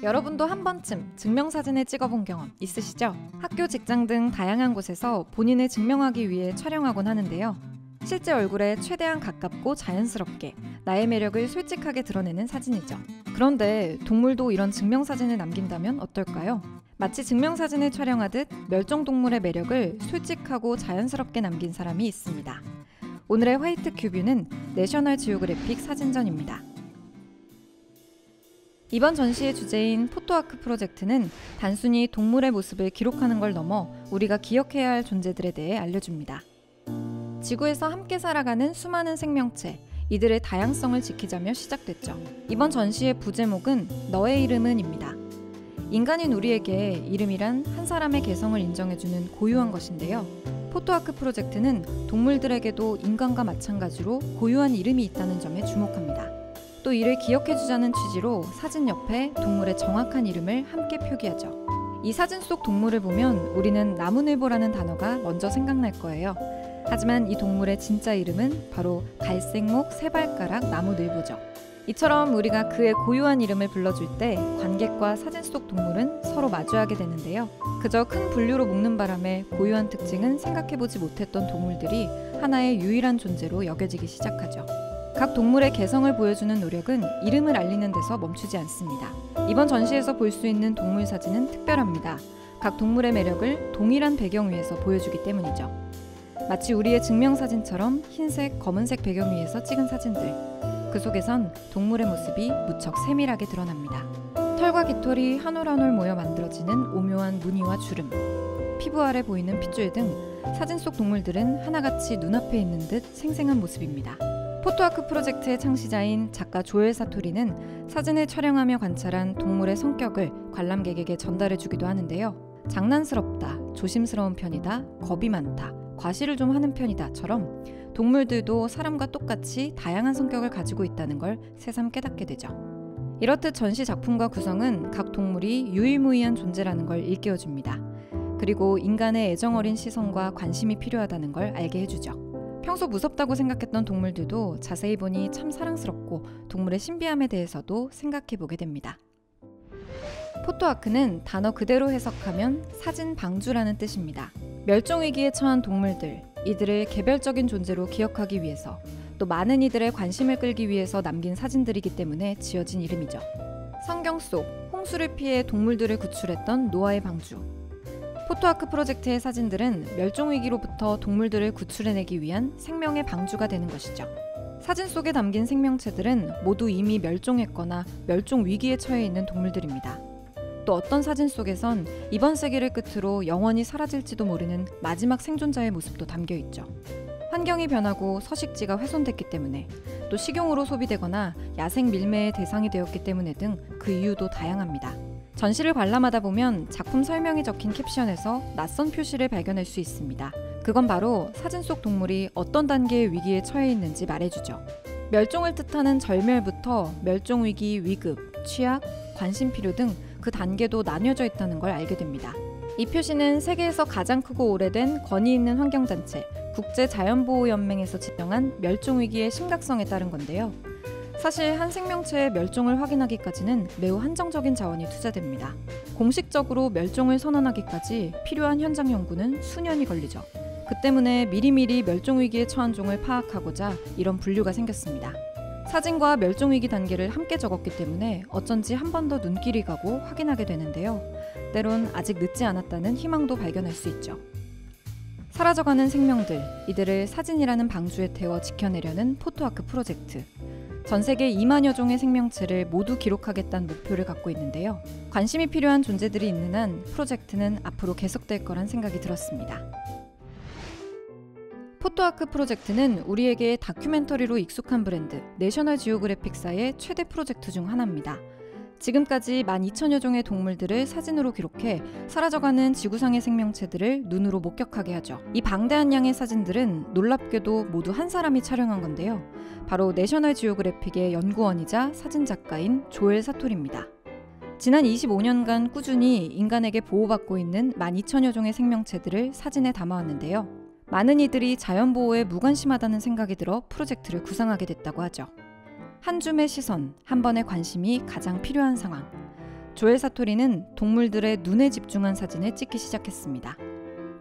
여러분도 한 번쯤 증명사진을 찍어본 경험 있으시죠? 학교, 직장 등 다양한 곳에서 본인을 증명하기 위해 촬영하곤 하는데요. 실제 얼굴에 최대한 가깝고 자연스럽게 나의 매력을 솔직하게 드러내는 사진이죠. 그런데 동물도 이런 증명사진을 남긴다면 어떨까요? 마치 증명사진을 촬영하듯 멸종동물의 매력을 솔직하고 자연스럽게 남긴 사람이 있습니다. 오늘의 화이트 큐뷰는 내셔널 지오그래픽 사진전입니다. 이번 전시의 주제인 포토아크 프로젝트는 단순히 동물의 모습을 기록하는 걸 넘어 우리가 기억해야 할 존재들에 대해 알려줍니다. 지구에서 함께 살아가는 수많은 생명체, 이들의 다양성을 지키자며 시작됐죠. 이번 전시의 부제목은 너의 이름은입니다. 인간인 우리에게 이름이란 한 사람의 개성을 인정해주는 고유한 것인데요. 포토아크 프로젝트는 동물들에게도 인간과 마찬가지로 고유한 이름이 있다는 점에 주목합니다. 또 이를 기억해주자는 취지로 사진 옆에 동물의 정확한 이름을 함께 표기하죠. 이 사진 속 동물을 보면 우리는 나무늘보라는 단어가 먼저 생각날 거예요. 하지만 이 동물의 진짜 이름은 바로 갈색목 세발가락 나무늘보죠. 이처럼 우리가 그의 고유한 이름을 불러줄 때 관객과 사진 속 동물은 서로 마주하게 되는데요. 그저 큰 분류로 묶는 바람에 고유한 특징은 생각해보지 못했던 동물들이 하나의 유일한 존재로 여겨지기 시작하죠. 각 동물의 개성을 보여주는 노력은 이름을 알리는 데서 멈추지 않습니다. 이번 전시에서 볼 수 있는 동물 사진은 특별합니다. 각 동물의 매력을 동일한 배경 위에서 보여주기 때문이죠. 마치 우리의 증명사진처럼 흰색, 검은색 배경 위에서 찍은 사진들. 그 속에선 동물의 모습이 무척 세밀하게 드러납니다. 털과 깃털이 한 올 한 올 모여 만들어지는 오묘한 무늬와 주름, 피부 아래 보이는 핏줄 등 사진 속 동물들은 하나같이 눈앞에 있는 듯 생생한 모습입니다. 포토아크 프로젝트의 창시자인 작가 조엘 사토리는 사진을 촬영하며 관찰한 동물의 성격을 관람객에게 전달해주기도 하는데요. 장난스럽다, 조심스러운 편이다, 겁이 많다, 과시를 좀 하는 편이다처럼 동물들도 사람과 똑같이 다양한 성격을 가지고 있다는 걸 새삼 깨닫게 되죠. 이렇듯 전시 작품과 구성은 각 동물이 유일무이한 존재라는 걸 일깨워줍니다. 그리고 인간의 애정어린 시선과 관심이 필요하다는 걸 알게 해주죠. 평소 무섭다고 생각했던 동물들도 자세히 보니 참 사랑스럽고 동물의 신비함에 대해서도 생각해보게 됩니다. 포토아크는 단어 그대로 해석하면 사진 방주라는 뜻입니다. 멸종위기에 처한 동물들, 이들을 개별적인 존재로 기억하기 위해서 또 많은 이들의 관심을 끌기 위해서 남긴 사진들이기 때문에 지어진 이름이죠. 성경 속 홍수를 피해 동물들을 구출했던 노아의 방주. 포토아크 프로젝트의 사진들은 멸종위기로부터 동물들을 구출해내기 위한 생명의 방주가 되는 것이죠. 사진 속에 담긴 생명체들은 모두 이미 멸종했거나 멸종위기에 처해 있는 동물들입니다. 또 어떤 사진 속에선 이번 세기를 끝으로 영원히 사라질지도 모르는 마지막 생존자의 모습도 담겨있죠. 환경이 변하고 서식지가 훼손됐기 때문에, 또 식용으로 소비되거나 야생 밀매의 대상이 되었기 때문에 등 그 이유도 다양합니다. 전시를 관람하다 보면 작품 설명이 적힌 캡션에서 낯선 표시를 발견할 수 있습니다. 그건 바로 사진 속 동물이 어떤 단계의 위기에 처해 있는지 말해주죠. 멸종을 뜻하는 절멸부터 멸종위기, 위급, 취약, 관심 필요 등 그 단계도 나뉘어져 있다는 걸 알게 됩니다. 이 표시는 세계에서 가장 크고 오래된 권위 있는 환경단체 국제자연보호연맹에서 지정한 멸종위기의 심각성에 따른 건데요. 사실 한 생명체의 멸종을 확인하기까지는 매우 한정적인 자원이 투자됩니다. 공식적으로 멸종을 선언하기까지 필요한 현장 연구는 수년이 걸리죠. 그 때문에 미리미리 멸종위기에 처한 종을 파악하고자 이런 분류가 생겼습니다. 사진과 멸종위기 단계를 함께 적었기 때문에 어쩐지 한 번 더 눈길이 가고 확인하게 되는데요. 때론 아직 늦지 않았다는 희망도 발견할 수 있죠. 사라져가는 생명들, 이들을 사진이라는 방주에 태워 지켜내려는 포토아크 프로젝트. 전 세계 2만여 종의 생명체를 모두 기록하겠다는 목표를 갖고 있는데요. 관심이 필요한 존재들이 있는 한 프로젝트는 앞으로 계속될 거란 생각이 들었습니다. 포토아크 프로젝트는 우리에게 다큐멘터리로 익숙한 브랜드 내셔널 지오그래픽사의 최대 프로젝트 중 하나입니다. 지금까지 12,000여 종의 동물들을 사진으로 기록해 사라져가는 지구상의 생명체들을 눈으로 목격하게 하죠. 이 방대한 양의 사진들은 놀랍게도 모두 한 사람이 촬영한 건데요. 바로 내셔널 지오그래픽의 연구원이자 사진작가인 조엘 사토리입니다. 지난 25년간 꾸준히 인간에게 보호받고 있는 12,000여 종의 생명체들을 사진에 담아왔는데요. 많은 이들이 자연보호에 무관심하다는 생각이 들어 프로젝트를 구상하게 됐다고 하죠. 한 줌의 시선, 한 번의 관심이 가장 필요한 상황. 조엘 사토리는 동물들의 눈에 집중한 사진을 찍기 시작했습니다.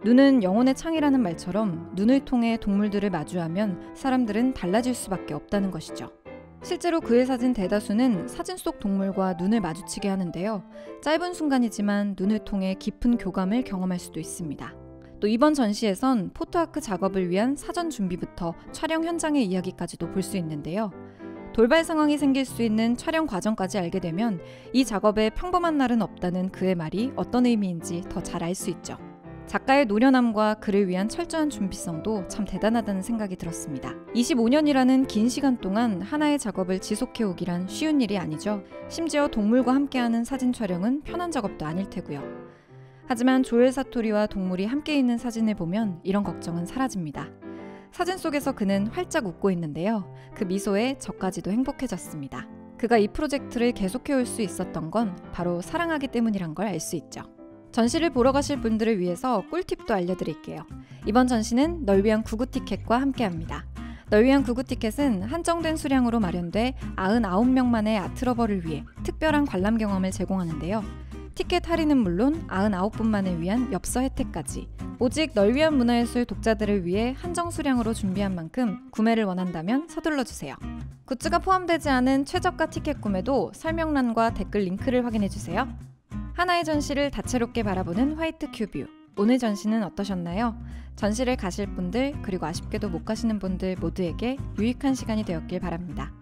눈은 영혼의 창이라는 말처럼 눈을 통해 동물들을 마주하면 사람들은 달라질 수밖에 없다는 것이죠. 실제로 그의 사진 대다수는 사진 속 동물과 눈을 마주치게 하는데요. 짧은 순간이지만 눈을 통해 깊은 교감을 경험할 수도 있습니다. 또 이번 전시에선 포토아크 작업을 위한 사전 준비부터 촬영 현장의 이야기까지도 볼 수 있는데요. 돌발 상황이 생길 수 있는 촬영 과정까지 알게 되면 이 작업에 평범한 날은 없다는 그의 말이 어떤 의미인지 더 잘 알 수 있죠. 작가의 노련함과 그를 위한 철저한 준비성도 참 대단하다는 생각이 들었습니다. 25년이라는 긴 시간 동안 하나의 작업을 지속해오기란 쉬운 일이 아니죠. 심지어 동물과 함께하는 사진 촬영은 편한 작업도 아닐 테고요. 하지만 조엘 사토리와 동물이 함께 있는 사진을 보면 이런 걱정은 사라집니다. 사진 속에서 그는 활짝 웃고 있는데요. 그 미소에 저까지도 행복해졌습니다. 그가 이 프로젝트를 계속해올 수 있었던 건 바로 사랑하기 때문이란 걸 알 수 있죠. 전시를 보러 가실 분들을 위해서 꿀팁도 알려드릴게요. 이번 전시는 널 위한 구구 티켓과 함께합니다. 널 위한 구구 티켓은 한정된 수량으로 마련돼 99명만의 아트러버를 위해 특별한 관람 경험을 제공하는데요. 티켓 할인은 물론 99분만을 위한 엽서 혜택까지 오직 널 위한 문화예술 독자들을 위해 한정 수량으로 준비한 만큼 구매를 원한다면 서둘러주세요. 굿즈가 포함되지 않은 최저가 티켓 구매도 설명란과 댓글 링크를 확인해주세요. 하나의 전시를 다채롭게 바라보는 화이트 큐뷰. 오늘 전시는 어떠셨나요? 전시를 가실 분들 그리고 아쉽게도 못 가시는 분들 모두에게 유익한 시간이 되었길 바랍니다.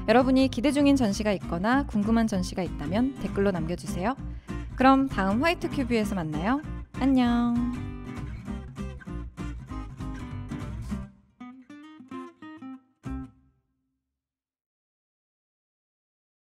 여러분이 기대 중인 전시가 있거나 궁금한 전시가 있다면 댓글로 남겨주세요. 그럼 다음 화이트 큐뷰에서 만나요. 안녕.